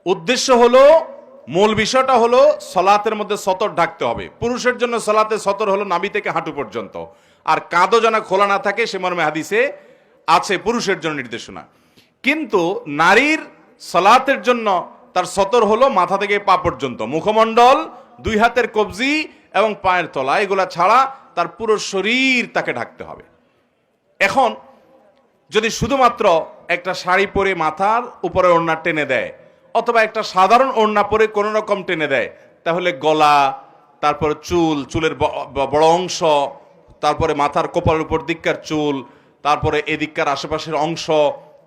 উদ্দেশ্য হলো, মূল বিষয়টা হলো সলাতের মধ্যে সতর ঢাকতে হবে। পুরুষের জন্য সলাতে সতর হলো নাভি থেকে হাঁটু পর্যন্ত, আর কাঁধও যেন খোলা না থাকে সে মর্মে হাদিসে আছে পুরুষের জন্য নির্দেশনা। কিন্তু নারীর সলাতের জন্য তার সতর হলো মাথা থেকে পা পর্যন্ত, মুখমণ্ডল, দুই হাতের কবজি এবং পায়ের তলা, এগুলা ছাড়া তার পুরো শরীর তাকে ঢাকতে হবে। এখন যদি শুধুমাত্র একটা শাড়ি পরে মাথার উপরে ওড়না টেনে দেয়, অথবা একটা সাধারণ ওড়না পরে কোনো রকম টেনে দেয়, তাহলে গলা, তারপরে চুল, চুলের বড় অংশ, তারপরে মাথার কপালের উপর দিককার চুল, তারপরে এদিককার আশেপাশের অংশ,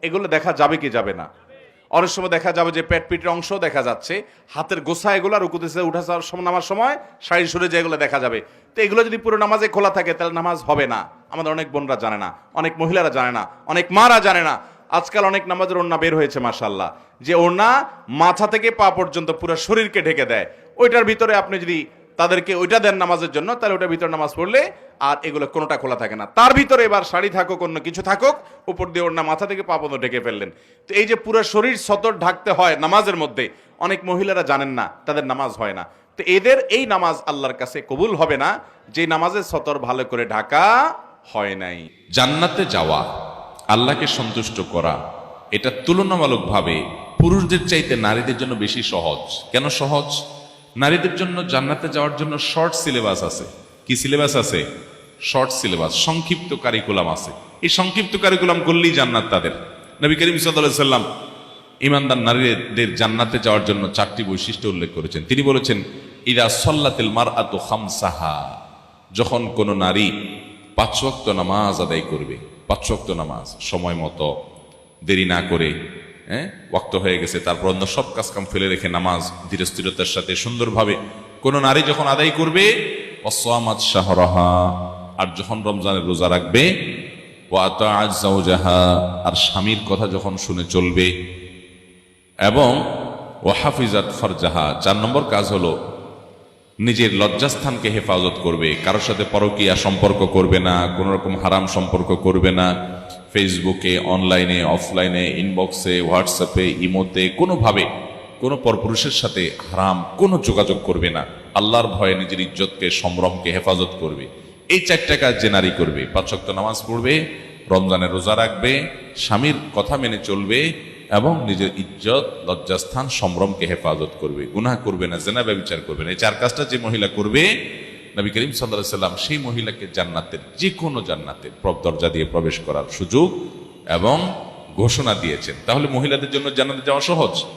এগুলো দেখা যাবে কি যাবে না? অনেক সময় দেখা যাবে যে পেট পিটের অংশ দেখা যাচ্ছে, হাতের গোছা, এগুলো রুকুতে উঠা নামার সময় শাড়ি সরে যায়, এগুলো দেখা যাবে। তো এগুলো যদি পুরো নামাজে খোলা থাকে তাহলে নামাজ হবে না। আমাদের অনেক বোনরা জানে না, অনেক মহিলারা জানে না, অনেক মারা জানে না। আজকাল অনেক নামাজের ওড়না বের হয়েছে মাশাআল্লাহ, যে ওড়না মাথা থেকে পা পর্যন্ত পুরো শরীরকে ঢেকে দেয়। ওইটার ভিতরে আপনি যদি তাদেরকে ওইটা দেন নামাজের জন্য, তাহলে ওইটার ভিতরে নামাজ পড়লে আর এগুলো কোনোটা খোলা থাকে না। তার ভিতরে এবার শাড়ি থাকুক, অন্য কিছু থাকুক, উপর দিয়ে ওড়না মাথা থেকে পা পর্যন্ত ঢেকে ফেললেন। তো এই যে পুরো শরীর সতর ঢাকতে হয় নামাজের মধ্যে, অনেক মহিলারা জানেন না, তাদের নামাজ হয় না। তো এদের এই নামাজ আল্লাহর কাছে কবুল হবে না, যে নামাজের সতর ভালো করে ঢাকা হয় নাই। জান্নাতে যাওয়া, আল্লাহকে সন্তুষ্ট করা, এটা তুলনামূলকভাবে পুরুষদের চাইতে নারীদের জন্য বেশি সহজ। কেন সহজ? নারীদের জন্য জান্নাতে যাওয়ার জন্য শর্ট সিলেবাস আছে। কি সিলেবাস আছে? শর্ট সিলেবাস, সংক্ষিপ্ত কারিকুলাম আছে। এই সংক্ষিপ্ত কারিকুলাম করলেই জান্নাত তাদের। নবী করিম সাল্লাল্লাহু আলাইহি সাল্লাম ঈমানদার নারীদের জান্নাতে যাওয়ার জন্য 4টি বৈশিষ্ট্য উল্লেখ করেছেন। তিনি বলেছেন, ইদা সল্লাতিল মারআতু খামসাহা, যখন কোনো নারী 5 ওয়াক্ত নামাজ আদায় করবে, 5 ওয়াক্ত নামাজ সময় মতো, দেরি না করে, ওয়াক্ত হয়ে গেছে, তারপর অন্য সব কাজকাম ফেলে রেখে নামাজ ধীর স্থিরতার সাথে সুন্দরভাবে কোনো নারী যখন আদায় করবে, ওয়াসামাত শাহরাহা, আর যখন রমজানের রোজা রাখবে, ওয়া আতাআত যাওজাহা, আর স্বামীর কথা যখন শুনে চলবে, এবং ওয়া হাফিজাত ফারজাহা, 4 নম্বর কাজ হলো নিজের লজ্জাস্থানকে হেফাজত করবে, কারোর সাথে পরকীয়া সম্পর্ক করবে না, কোনো রকম হারাম সম্পর্ক করবে না, ফেসবুকে, অনলাইনে, অফলাইনে, ইনবক্সে, হোয়াটসঅ্যাপে, ইমোতে কোনোভাবে কোনো পরপুরুষের সাথে হারাম কোনো যোগাযোগ করবে না, আল্লাহর ভয়ে নিজের ইজ্জতকে, সম্ভ্রমকে হেফাজত করবে। এই 4টা কাজ যে নারী করবে, 5 ওয়াক্ত নামাজ পড়বে, রমজানের রোজা রাখবে, স্বামীর কথা মেনে চলবে, এবং নিজের ইজ্জত, লজ্জাস্থান, সম্ভ্রমকে হেফাজত করবে, গুনাহ করবে না, জিনা ব্যভিচার করবে না, এই 4 কাজটা যে মহিলা করবে, নবী করিম সাল্লাল্লাহু আলাইহি সাল্লাম সেই মহিলাকে জান্নাতের যে কোনো জান্নাতের দরজা দিয়ে প্রবেশ করার সুযোগ এবং ঘোষণা দিয়েছেন। তাহলে মহিলাদের জন্য জান্নাতে যাওয়া সহজ।